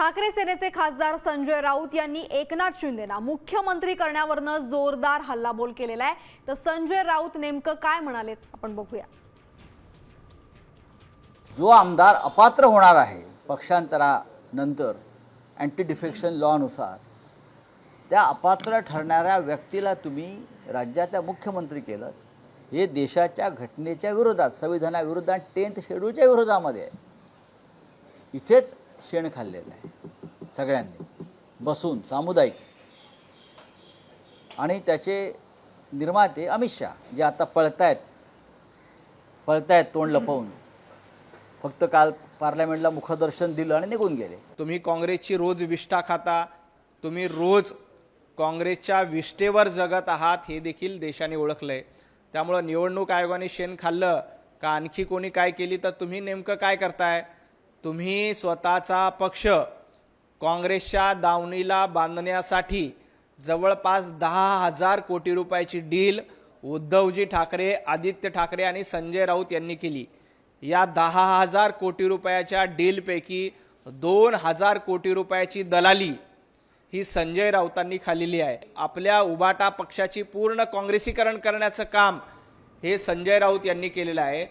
ठाकरे सेनेचे खासदार संजय राऊत यांनी एकनाथ शिंदेना मुख्यमंत्री करण्यावरनं जोरदार हल्लाबोल केलेला आहे। तर संजय राऊत नेमकं काय म्हणालेत आपण बघूया। जो आमदार अपात्र होणार आहे पक्षांतरानंतर अँटी डिफेक्शन लॉनुसार त्या अपात्र ठरणाऱ्या व्यक्तीला तुम्ही राज्याचा मुख्यमंत्री केलं, हे देशाच्या घटनेच्या विरोधात, संविधानाविरोधात, 10th शेड्यूलच्या विरोधामध्ये आहे। इथेच शेण खाल्लेलं आहे सगळ्यांनी बसून सामुदायिक। आणि त्याचे निर्माते अमित शहा जे आता पळतायत तोंड लपवून, फक्त काल पार्लमेंटला मुखदर्शन दिलं आणि निघून गेले। तुम्ही काँग्रेसची रोज विष्ठा खाता, तुम्ही रोज काँग्रेसच्या विष्ठेवर जगत आहात हे देखील देशाने ओळखलंय। त्यामुळे निवडणूक आयोगाने शेण खाल्लं का आणखी कोणी काय केली तर तुम्ही नेमकं काय करताय? तुम्ही स्वतःचा पक्ष काँग्रेसच्या दावणीला बांधण्यासाठी जवळपास 10,000 कोटी रुपयाची डील उद्धवजी ठाकरे, आदित्य ठाकरे आणि संजय राऊत यांनी केली। या 10,000 कोटी रुपयाच्या डीलपैकी 2,000 कोटी रुपयाची दलाली ही संजय राऊतांनी खाल्लेली आहे। आपल्या उबाटा पक्षाची पूर्ण काँग्रेसीकरण करण्याचं काम हे संजय राऊत यांनी केलेलं आहे।